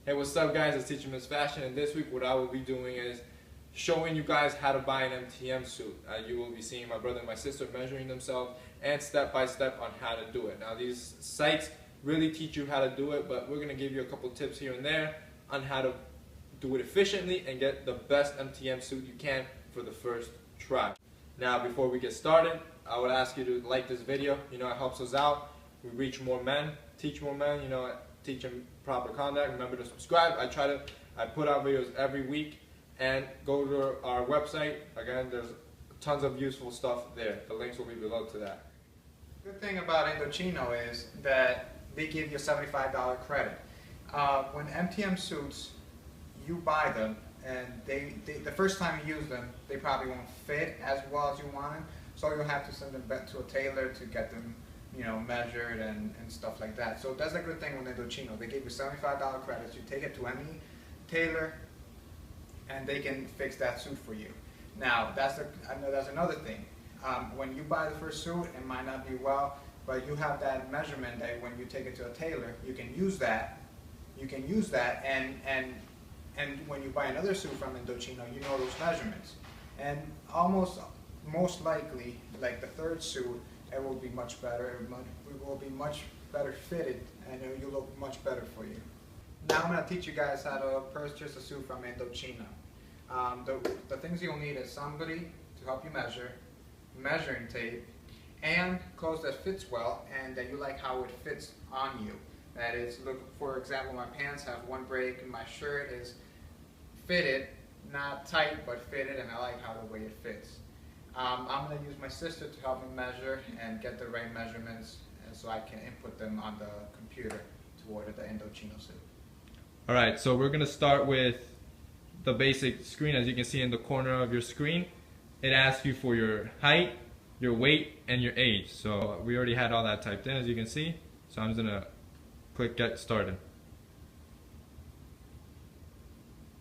Hey, what's up guys, it's Teacher Miss Fashion, and this week what I will be doing is showing you guys how to buy an MTM suit. You will be seeing my brother and my sister measuring themselves and step by step on how to do it. Now these sites really teach you how to do it, but we're going to give you a couple tips here and there on how to do it efficiently and get the best MTM suit you can for the first try. Now before we get started, I would ask you to like this video. It helps us out. We reach more men, teach more men, teach them proper conduct. Remember to subscribe. I put out videos every week, and go to our website. Again, there's tons of useful stuff there. The links will be below to that. The good thing about Indochino is that they give you a $75 credit. When MTM suits, you buy them, and the first time you use them, they probably won't fit as well as you want them, so you'll have to send them back to a tailor to get them measured and stuff like that. So that's a good thing with Indochino. They give you $75 credits. You take it to any tailor and they can fix that suit for you. Now that's another thing. When you buy the first suit, it might not be well, but you have that measurement that when you take it to a tailor, you can use that. And when you buy another suit from Indochino, you know those measurements. And most likely, like the third suit, it will be much better. It will be much better fitted, and it will look much better for you. Now I'm going to teach you guys how to purchase a suit from Indochino. The things you'll need is somebody to help you measure, measuring tape, and clothes that fits well and that you like how it fits on you. That is, look, for example, my pants have one break and my shirt is fitted, not tight, but fitted, and I like how the way it fits. I'm going to use my sister to help me measure and get the right measurements, and so I can input them on the computer to order the Indochino suit. Alright, so we're going to start with the basic screen. As you can see in the corner of your screen, it asks you for your height, your weight, and your age. So we already had all that typed in, as you can see. So I'm just going to click Get Started.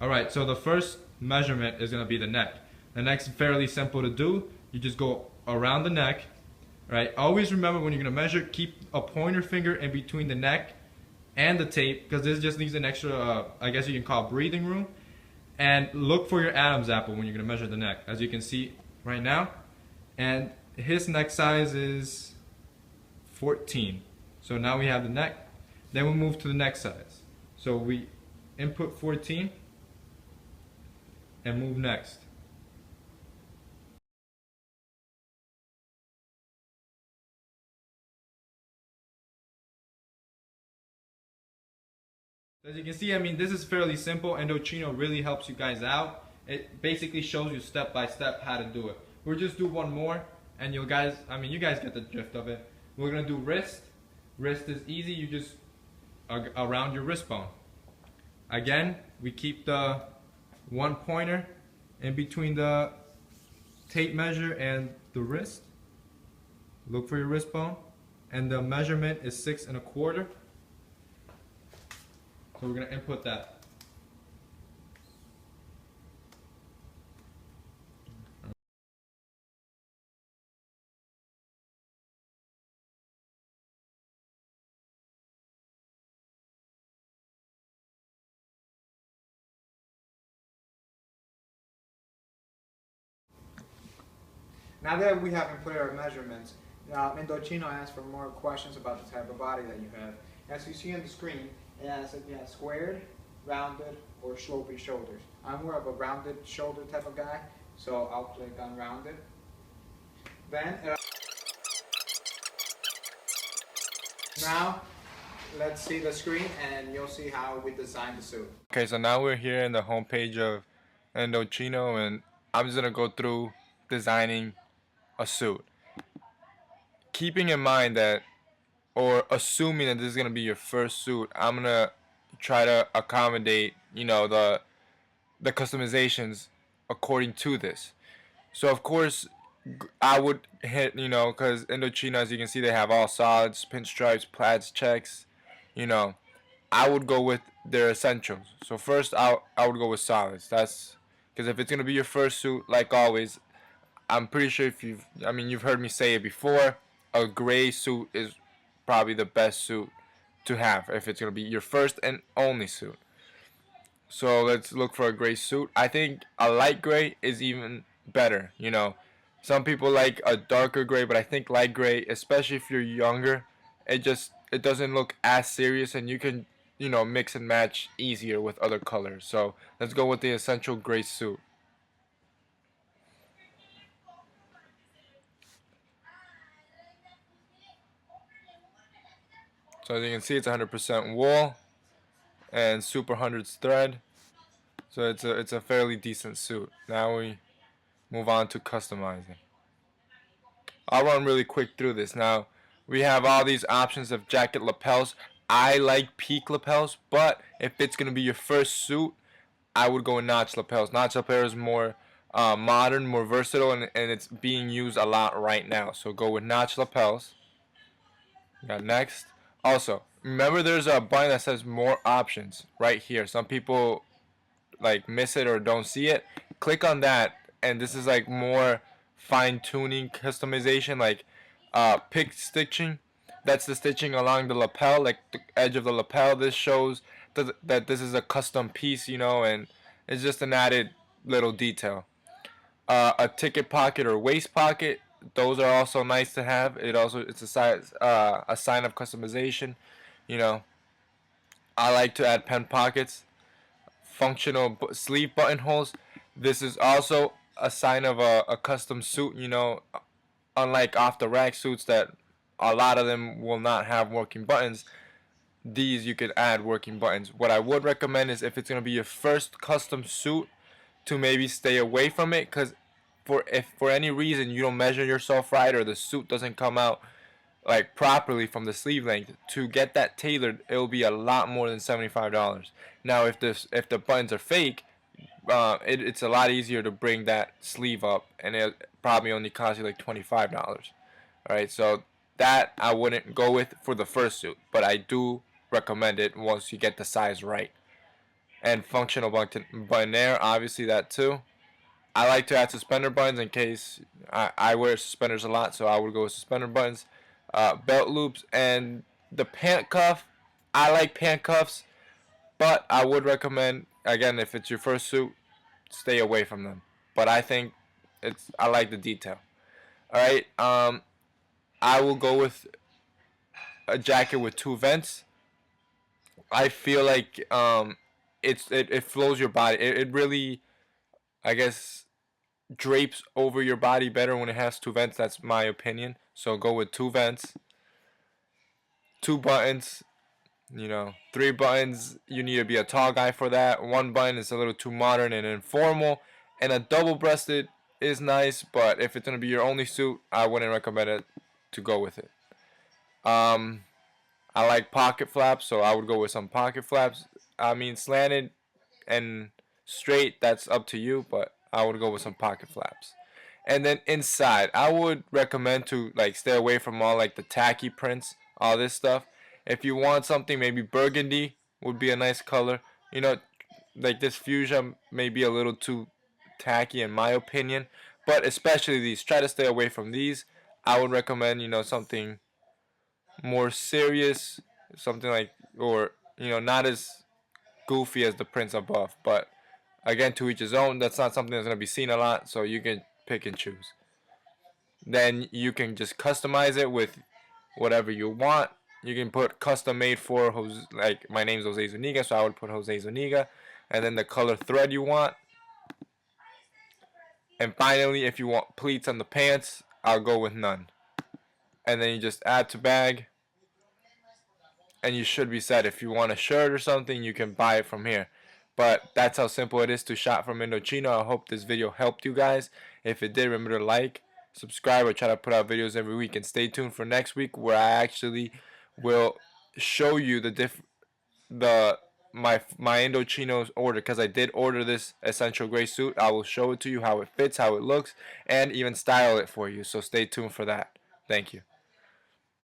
Alright, so the first measurement is going to be the neck. The neck's fairly simple to do. You just go around the neck, right? Always remember when you're going to measure, keep a pointer finger in between the neck and the tape, because this just needs an extra, I guess you can call it breathing room. And look for your Adam's apple when you're going to measure the neck, as you can see right now. And his neck size is 14. So now we have the neck. Then we move to the neck size. So we input 14 and move next. As you can see, this is fairly simple. Indochino really helps you guys out. It basically shows you step by step how to do it. We'll just do one more, and you guys get the drift of it. We're gonna do wrist. Wrist is easy. You just around your wrist bone. Again, we keep the one pointer in between the tape measure and the wrist. Look for your wrist bone, and the measurement is 6 1/4. So we're going to input that. Now that we have input our measurements, Indochino asks for more questions about the type of body that you have. As you see on the screen, it asks if you have squared, rounded, or sloping shoulders. I'm more of a rounded shoulder type of guy, so I'll click on rounded. Then, now, let's see the screen and you'll see how we designed the suit. Okay, so now we're here in the home page of Indochino, and I'm just going to go through designing a suit. Keeping in mind that, or assuming that this is going to be your first suit, I'm going to try to accommodate, the customizations according to this. So of course, I would hit, because Indochino, as you can see, they have all solids, pinstripes, plaids, checks, I would go with their essentials. So first, I would go with solids. That's because if it's going to be your first suit, like always, I'm pretty sure if you've heard me say it before, a gray suit is probably the best suit to have if it's going to be your first and only suit. So let's look for a gray suit. I think a light gray is even better. You know, some people like a darker gray, but I think light gray, especially if you're younger, it doesn't look as serious, and you can mix and match easier with other colors. So let's go with the essential gray suit. So as you can see, it's 100% wool and super hundreds thread. So it's a fairly decent suit. Now we move on to customizing. I'll run really quick through this. Now we have all these options of jacket lapels. I like peak lapels, but if it's gonna be your first suit, I would go with notch lapels. Notch lapels is more modern, more versatile, and it's being used a lot right now. So go with notch lapels. Got next. Also, remember there's a button that says more options right here. Some people like miss it or don't see it. Click on that, and this is like more fine tuning customization, like pick stitching. That's the stitching along the lapel, like the edge of the lapel. This shows that this is a custom piece, and it's just an added little detail. A ticket pocket or waist pocket, those are also nice to have. It's a sign of customization. You know, I like to add pen pockets, functional sleeve buttonholes. This is also a sign of a custom suit. Unlike off the rack suits that a lot of them will not have working buttons, these you could add working buttons. What I would recommend is if it's going to be your first custom suit, to maybe stay away from it, because if for any reason you don't measure yourself right or the suit doesn't come out like properly from the sleeve length, to get that tailored, it'll be a lot more than $75. Now if the buttons are fake, it's a lot easier to bring that sleeve up, and it probably only cost you like $25. All right, so that I wouldn't go with for the first suit, but I do recommend it once you get the size right. And functional button there, obviously that too. I like to add suspender buttons in case I wear suspenders a lot, so I would go with suspender buttons. Belt loops and the pant cuff. I like pant cuffs, but I would recommend, again, if it's your first suit, stay away from them. But I think I like the detail. All right, I will go with a jacket with two vents. I feel like it flows your body. It really, I guess, drapes over your body better when it has two vents. That's my opinion. So go with two vents, two buttons. Three buttons. You need to be a tall guy for that. One button is a little too modern and informal, and a double-breasted is nice. But if it's gonna be your only suit, I wouldn't recommend it to go with it. Um, I like pocket flaps, so I would go with some pocket flaps. I mean, slanted and straight, that's up to you, but I would go with some pocket flaps. And then inside, I would recommend to like stay away from all like the tacky prints, all this stuff. If you want something, maybe burgundy would be a nice color. Like this fuchsia may be a little too tacky in my opinion, but especially these, try to stay away from these. I would recommend, something more serious, something like, or not as goofy as the prints above. But again, to each his own. That's not something that's gonna be seen a lot, so you can pick and choose. Then you can just customize it with whatever you want. You can put custom made for Jose, like my name's Jose Zuniga, so I would put Jose Zuniga, and then the color thread you want. And finally, if you want pleats on the pants, I'll go with none. And then you just add to bag, and you should be set. If you want a shirt or something, you can buy it from here. But that's how simple it is to shop from Indochino. I hope this video helped you guys. If it did, remember to like, subscribe. I try to put out videos every week, and stay tuned for next week where I actually will show you my Indochino's order, because I did order this essential gray suit. I will show it to you how it fits, how it looks, and even style it for you. So stay tuned for that. Thank you.